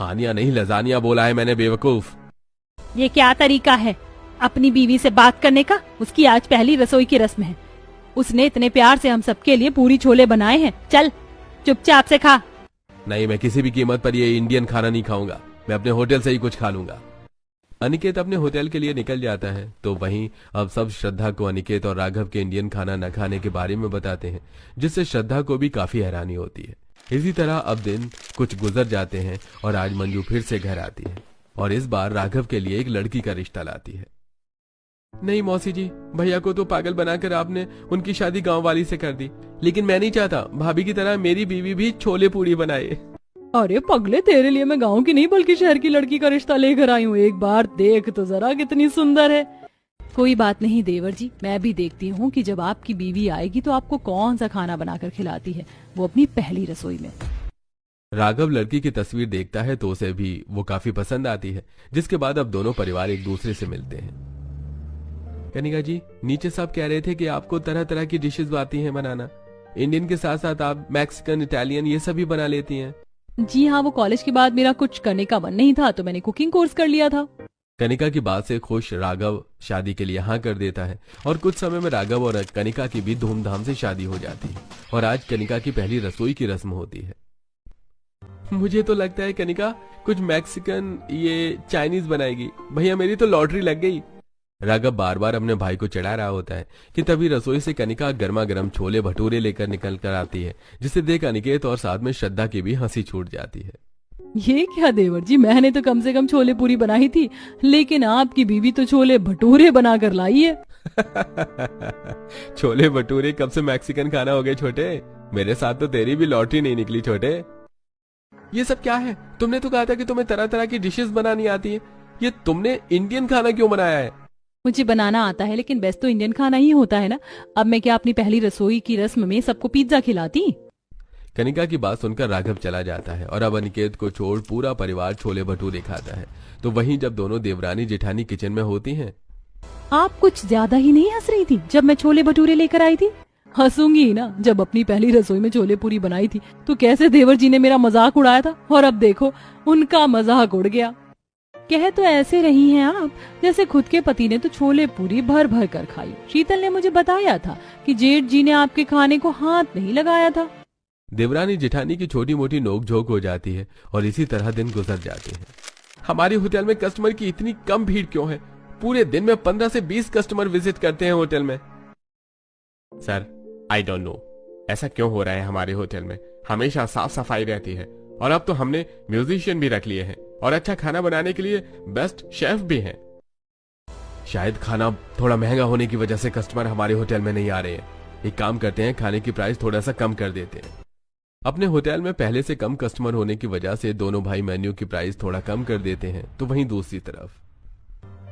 हानिया नहीं लजानिया बोला है मैंने, बेवकूफ। ये क्या तरीका है अपनी बीवी से बात करने का? उसकी आज पहली रसोई की रस्म है। उसने इतने प्यार से हम सबके लिए पूरी छोले बनाए हैं। चल चुपचाप से खा। नहीं, मैं किसी भी कीमत पर ये इंडियन खाना नहीं खाऊंगा। मैं अपने होटल से ही कुछ खा लूंगा। अनिकेत अपने होटल के लिए निकल जाता है। तो वहीं अब सब श्रद्धा को अनिकेत और राघव के इंडियन खाना न खाने के बारे में बताते हैं, जिससे श्रद्धा को भी काफी हैरानी होती है। इसी तरह अब दिन कुछ गुजर जाते हैं और आज मंजू फिर से घर आती है और इस बार राघव के लिए एक लड़की का रिश्ता लाती है। नहीं मौसी जी, भैया को तो पागल बनाकर आपने उनकी शादी गांव वाली से कर दी, लेकिन मैं नहीं चाहता भाभी की तरह मेरी बीवी भी छोले पूरी बनाए। अरे पगले, तेरे लिए मैं गांव की नहीं बल्कि शहर की लड़की का रिश्ता लेकर आई हूँ। एक बार देख तो जरा कितनी सुंदर है। कोई बात नहीं देवर जी, मैं भी देखती हूँ कि जब आपकी बीवी आएगी तो आपको कौन सा खाना बनाकर खिलाती है, वो अपनी पहली रसोई में। राघव लड़की की तस्वीर देखता है तो उसे भी वो काफी पसंद आती है, जिसके बाद अब दोनों परिवार एक दूसरे से मिलते हैं। कनिका जी, नीचे सब कह रहे थे कि आपको तरह तरह की डिशेस आती हैं बनाना। इंडियन के साथ साथ आप मैक्सिकन, इटालियन ये सब भी बना लेती हैं। जी हाँ, वो कॉलेज के बाद मेरा कुछ करने का मन नहीं था तो मैंने कुकिंग कोर्स कर लिया था। कनिका की बात से खुश राघव शादी के लिए हाँ कर देता है और कुछ समय में राघव और कनिका की भी धूमधाम से शादी हो जाती है और आज कनिका की पहली रसोई की रस्म होती है। मुझे तो लगता है कनिका कुछ मैक्सिकन, ये चाइनीज बनाएगी। भैया मेरी तो लॉटरी लग गई। राघव बार बार अपने भाई को चिढ़ा रहा होता है कि तभी रसोई से कनिका गर्मा गर्म छोले भटूरे लेकर निकल कर आती है, जिसे देख अनिकेत और साथ में श्रद्धा की भी हंसी छूट जाती है। ये क्या देवर जी, मैंने तो कम से कम छोले पूरी बनाई थी, लेकिन आपकी बीवी तो छोले भटूरे बनाकर लाई है। छोले भटूरे कब से मैक्सिकन खाना हो गए छोटे? मेरे साथ तो तेरी भी लॉटरी नहीं निकली छोटे। ये सब क्या है? तुमने तो कहा था कि तुम्हें तरह तरह की डिशेस बनानी आती है। ये तुमने इंडियन खाना क्यों बनाया है? मुझे बनाना आता है, लेकिन बेस्ट तो इंडियन खाना ही होता है ना। अब मैं क्या अपनी पहली रसोई की रस्म में सबको पिज्जा खिलाती? कनिका की बात सुनकर राघव चला जाता है और अब अनिकेत को छोड़ पूरा परिवार छोले भटूरे खाता है। तो वहीं जब दोनों देवरानी जेठानी किचन में होती हैं। आप कुछ ज्यादा ही नहीं हंस रही थी जब मैं छोले भटूरे लेकर आई थी? हंसूंगी ही ना। जब अपनी पहली रसोई में छोले पूरी बनाई थी तो कैसे देवर जी ने मेरा मजाक उड़ाया था, और अब देखो उनका मजाक उड़ गया। कह तो ऐसे रही हैं आप जैसे खुद के पति ने तो छोले पूरी भर भर कर खाई। शीतल ने मुझे बताया था कि जेठ जी ने आपके खाने को हाथ नहीं लगाया था। देवरानी जेठानी की छोटी मोटी नोकझोंक हो जाती है और इसी तरह दिन गुजर जाते हैं। हमारे होटल में कस्टमर की इतनी कम भीड़ क्यों है? पूरे दिन में 15 से 20 कस्टमर विजिट करते हैं होटल में। सर, आई डोंट नो ऐसा क्यों हो रहा है। हमारे होटल में हमेशा साफ सफाई रहती है और अब तो हमने म्यूजिशियन भी रख लिए हैं और अच्छा खाना बनाने के लिए बेस्ट शेफ भी हैं। शायद खाना थोड़ा महंगा होने की वजह से कस्टमर हमारे होटल में नहीं आ रहे हैं। एक काम करते हैं, खाने की प्राइस थोड़ा सा कम कर देते हैं। अपने होटल में पहले से कम कस्टमर होने की वजह से दोनों भाई मेन्यू की प्राइस थोड़ा कम कर देते हैं। तो वहीं दूसरी तरफ,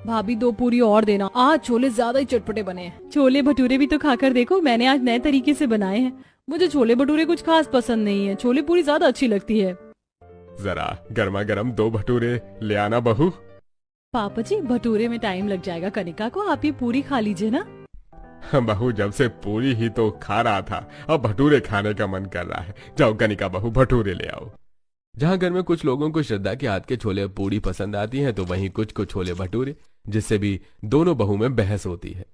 भाभी 2 पूरी और देना, आज छोले ज्यादा ही चटपटे बने हैं। छोले भटूरे भी तो खाकर देखो, मैंने आज नए तरीके से बनाए हैं। मुझे छोले भटूरे कुछ खास पसंद नहीं है, छोले पूरी ज्यादा अच्छी लगती है। जरा गर्मा गर्म 2 भटूरे ले आना बहू। पापा जी, भटूरे में टाइम लग जाएगा, कनिका को आप ये पूरी खा लीजिए ना। बहू, जब से पूरी ही तो खा रहा था, अब भटूरे खाने का मन कर रहा है। जाओ कनिका बहू, भटूरे ले आओ। जहाँ घर में कुछ लोगों को श्रद्धा के हाथ के छोले पूरी पसंद आती है तो वहीं कुछ को छोले भटूरे, जिससे भी दोनों बहू में बहस होती है।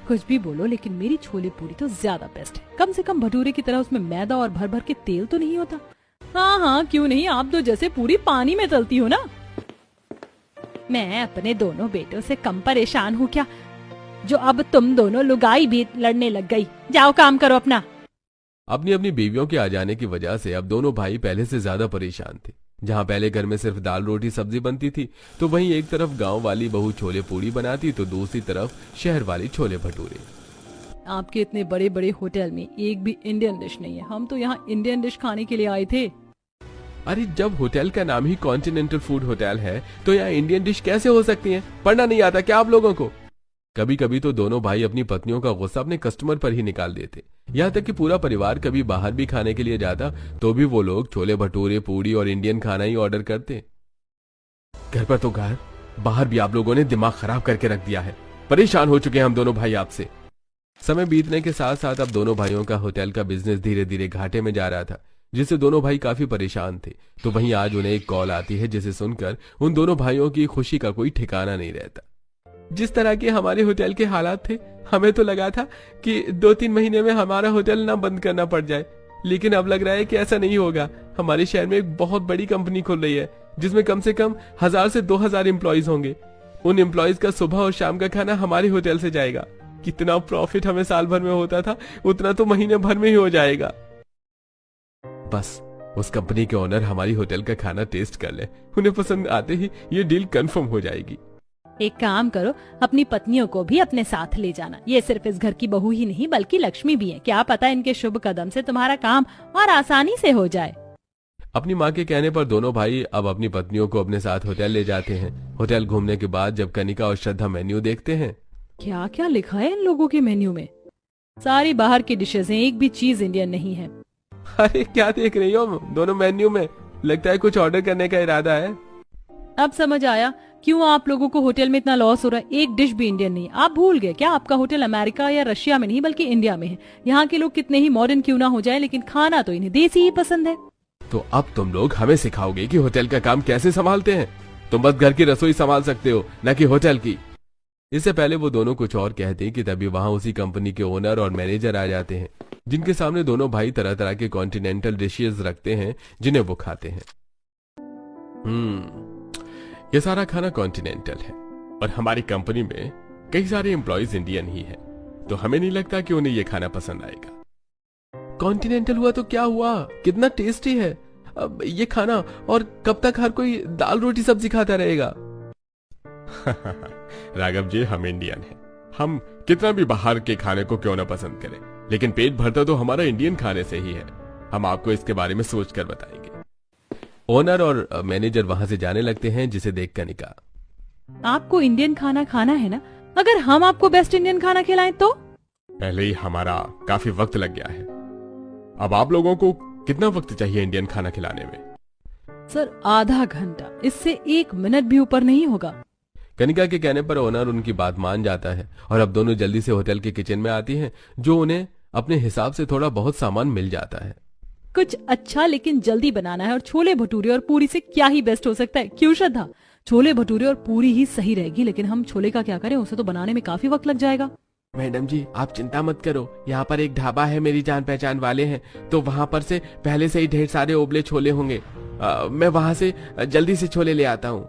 कुछ भी बोलो, लेकिन मेरी छोले पूरी तो ज्यादा बेस्ट है। कम से कम भटूरे की तरह उसमें मैदा और भर भर के तेल तो नहीं होता। हाँ हाँ, क्यों नहीं, आप तो जैसे पूरी पानी में तलती हो ना। मैं अपने दोनों बेटों से कम परेशान हूँ क्या, जो अब तुम दोनों लुगाई भी लड़ने लग गई। जाओ काम करो अपना। अपनी अपनी बीवियों के आ जाने की वजह से अब दोनों भाई पहले से ज्यादा परेशान थे। जहाँ पहले घर में सिर्फ दाल रोटी सब्जी बनती थी, तो वहीं एक तरफ गांव वाली बहू छोले पूरी बनाती तो दूसरी तरफ शहर वाली छोले भटूरे। आपके इतने बड़े बड़े होटल में एक भी इंडियन डिश नहीं है। हम तो यहाँ इंडियन डिश खाने के लिए आए थे। अरे, जब होटल का नाम ही कॉन्टिनेंटल फूड होटल है तो यहाँ इंडियन डिश कैसे हो सकती है? पढ़ना नहीं आता क्या आप लोगों को? कभी कभी तो दोनों भाई अपनी पत्नियों का गुस्सा अपने कस्टमर पर ही निकाल देते। यहाँ तक कि पूरा परिवार कभी बाहर भी खाने के लिए जाता तो भी वो लोग छोले भटूरे, पूरी और इंडियन खाना ही ऑर्डर करते। घर पर तो घर, बाहर भी आप लोगों ने दिमाग खराब करके रख दिया है। परेशान हो चुके हैं हम दोनों भाई आपसे। समय बीतने के साथ साथ अब दोनों भाइयों का होटल का बिजनेस धीरे धीरे घाटे में जा रहा था, जिससे दोनों भाई काफी परेशान थे। तो वहीं आज उन्हें एक कॉल आती है जिसे सुनकर उन दोनों भाइयों की खुशी का कोई ठिकाना नहीं रहता। जिस तरह के हमारे होटल के हालात थे, हमें तो लगा था कि 2-3 महीने में हमारा होटल ना बंद करना पड़ जाए, लेकिन अब लग रहा है कि ऐसा नहीं होगा। हमारे शहर में एक बहुत बड़ी कंपनी खुल रही है जिसमें कम से कम 1000 से 2000 एम्प्लॉइज होंगे। उन एम्प्लॉइज का सुबह और शाम का खाना हमारे होटल से जाएगा। कितना प्रॉफिट हमें साल भर में होता था, उतना तो महीने भर में ही हो जाएगा। बस उस कंपनी के ओनर हमारी होटल का खाना टेस्ट कर ले, उन्हें पसंद आते ही ये डील कंफर्म हो जाएगी। एक काम करो, अपनी पत्नियों को भी अपने साथ ले जाना। ये सिर्फ इस घर की बहू ही नहीं बल्कि लक्ष्मी भी है। क्या पता इनके शुभ कदम से तुम्हारा काम और आसानी से हो जाए। अपनी माँ के कहने पर दोनों भाई अब अपनी पत्नियों को अपने साथ होटल ले जाते हैं। होटल घूमने के बाद जब कनिका और श्रद्धा मेन्यू देखते हैं, क्या क्या लिखा है इन लोगों के मेन्यू में? सारी बाहर की डिशेज हैं, एक भी चीज इंडियन नहीं है। अरे क्या देख रही हो दोनों मेन्यू में? लगता है कुछ ऑर्डर करने का इरादा है। अब समझ आया क्यों आप लोगों को होटल में इतना लॉस हो रहा है। एक डिश भी इंडियन नहीं। आप भूल गए क्या आपका होटल अमेरिका या रशिया में नहीं बल्कि इंडिया में है। यहाँ के लोग कितने ही मॉडर्न क्यों ना हो जाए, लेकिन खाना तो इन्हें देसी ही पसंद है। तो अब तुम लोग हमें सिखाओगे कि होटल का काम कैसे संभालते हैं। तुम बस घर की रसोई संभाल सकते हो, न कि होटल की। इससे पहले वो दोनों कुछ और कहते हैं कि तभी वहां उसी कंपनी के ओनर और मैनेजर आ जाते हैं, जिनके सामने दोनों भाई तरह तरह के कॉन्टिनेंटल डिशेज रखते हैं जिन्हें वो खाते हैं। ये सारा खाना कॉन्टिनेंटल है और हमारी कंपनी में कई सारे एम्प्लॉइज इंडियन ही है, तो हमें नहीं लगता कि उन्हें ये खाना पसंद आएगा। कॉन्टिनेंटल हुआ तो क्या हुआ, कितना टेस्टी है अब ये खाना। और कब तक हर कोई दाल रोटी सब्जी खाता रहेगा? राघव जी, हम इंडियन हैं। हम कितना भी बाहर के खाने को क्यों ना पसंद करें, लेकिन पेट भरता तो हमारा इंडियन खाने से ही है। हम आपको इसके बारे में सोच कर बताएंगे। ओनर और मैनेजर वहां से जाने लगते हैं, जिसे देख कनिका, आपको इंडियन खाना खाना है ना? अगर हम आपको बेस्ट इंडियन खाना खिलाएं तो? पहले ही हमारा काफी वक्त लग गया है, अब आप लोगों को कितना वक्त चाहिए इंडियन खाना खिलाने में? सर आधा घंटा, इससे 1 मिनट भी ऊपर नहीं होगा। कनिका के कहने पर ओनर उनकी बात मान जाता है और अब दोनों जल्दी से होटल के किचन में आती हैं, जो उन्हें अपने हिसाब से थोड़ा बहुत सामान मिल जाता है। कुछ अच्छा लेकिन जल्दी बनाना है और छोले भटूरे और पूरी से क्या ही बेस्ट हो सकता है, क्यों श्रद्धा? छोले भटूरे और पूरी ही सही रहेगी, लेकिन हम छोले का क्या करें, उसे तो बनाने में काफी वक्त लग जाएगा। मैडम जी आप चिंता मत करो, यहाँ पर एक ढाबा है, मेरी जान पहचान वाले हैं, तो वहाँ पर से पहले से ही ढेर सारे उबले छोले होंगे। मैं वहाँ से जल्दी से छोले ले आता हूँ।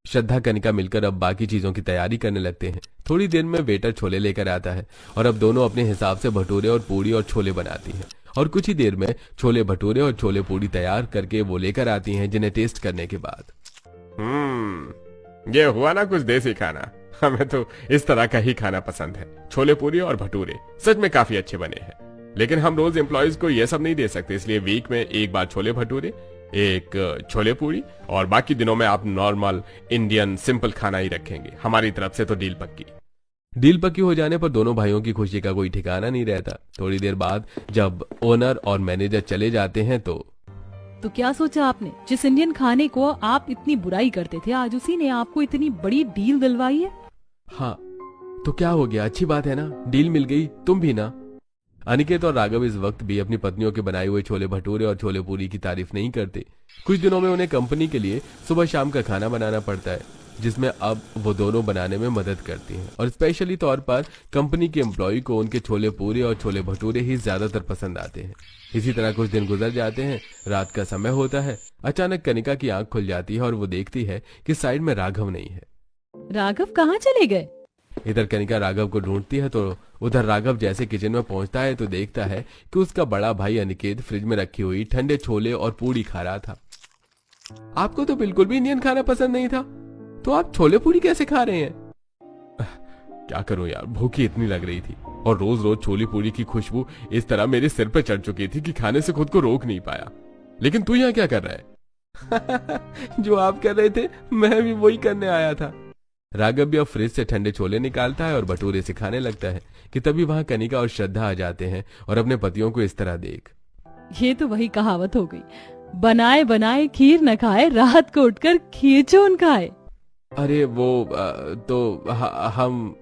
श्रद्धा कनिका मिलकर अब बाकी चीजों की तैयारी करने लगते हैं। थोड़ी देर में वेटर छोले लेकर आता है और अब दोनों अपने हिसाब से भटूरे और पूरी और छोले बनाती हैं और कुछ ही देर में छोले भटूरे और छोले पूरी तैयार करके वो लेकर आती हैं, जिन्हें टेस्ट करने के बाद ये हुआ ना कुछ देसी खाना। हमें तो इस तरह का ही खाना पसंद है। छोले पूरी और भटूरे सच में काफी अच्छे बने हैं, लेकिन हम रोज एम्प्लॉइज को ये सब नहीं दे सकते, इसलिए वीक में एक बार छोले भटूरे, एक छोले पूरी और बाकी दिनों में आप नॉर्मल इंडियन सिंपल खाना ही रखेंगे। हमारी तरफ से तो डील पक्की। डील पक्की हो जाने पर दोनों भाइयों की खुशी का कोई ठिकाना नहीं रहता। थोड़ी देर बाद जब ओनर और मैनेजर चले जाते हैं तो क्या सोचा आपने? जिस इंडियन खाने को आप इतनी बुराई करते थे, आज उसी ने आपको इतनी बड़ी डील दिलवाई है। हाँ तो क्या हो गया, अच्छी बात है ना, डील मिल गई, तुम भी ना। अनिकेत और राघव इस वक्त भी अपनी पत्नियों के बनाए हुए छोले भटूरे और छोले पूरी की तारीफ नहीं करते। कुछ दिनों में उन्हें कंपनी के लिए सुबह शाम का खाना बनाना पड़ता है, जिसमें अब वो दोनों बनाने में मदद करती हैं और स्पेशली तौर पर कंपनी के एम्प्लॉय को उनके छोले पूरी और छोले भटूरे ही ज्यादातर पसंद आते हैं। इसी तरह कुछ दिन गुजर जाते हैं। रात का समय होता है। अचानक कनिका की आंख खुल जाती है और वो देखती है कि साइड में राघव नहीं है। राघव कहाँ चले गए? इधर कनिका राघव को ढूंढती है तो उधर राघव जैसे किचन में पहुंचता है तो देखता है कि उसका बड़ा भाई अनिकेत फ्रिज में रखी हुई ठंडे छोले और पूरी खा रहा था। आपको तो बिल्कुल भी इंडियन खाना पसंद नहीं था, तो आप छोले पूरी कैसे खा रहे हैं? क्या करूं यार, भूख ही इतनी लग रही थी और रोज रोज छोले पूरी की खुशबू इस तरह मेरे सिर पर चढ़ चुकी थी कि खाने से खुद को रोक नहीं पाया। लेकिन तू यहाँ क्या कर रहा है? जो आप कर रहे थे मैं भी वही करने आया था। राघव भी अब फ्रिज से ठंडे छोले निकालता है और भटूरे से खाने लगता है कि तभी वहां कनिका और श्रद्धा आ जाते हैं और अपने पतियों को इस तरह देख। ये तो वही कहावत हो गई, बनाए बनाए खीर न खाए, रात को उठकर खीर चून खाए। अरे वो तो हम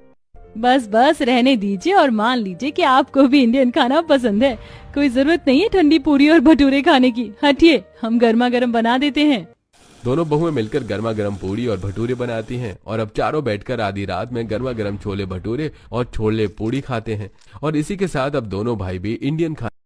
बस बस रहने दीजिए और मान लीजिए कि आपको भी इंडियन खाना पसंद है। कोई जरूरत नहीं है ठंडी पूरी और भटूरे खाने की। हटिए, हम गर्मा गर्म बना देते हैं। दोनों बहुएं मिलकर गर्मा गर्म पूड़ी और भटूरे बनाती हैं और अब चारों बैठकर आधी रात में गर्मा गर्म छोले भटूरे और छोले पूड़ी खाते हैं। और इसी के साथ अब दोनों भाई भी इंडियन खाना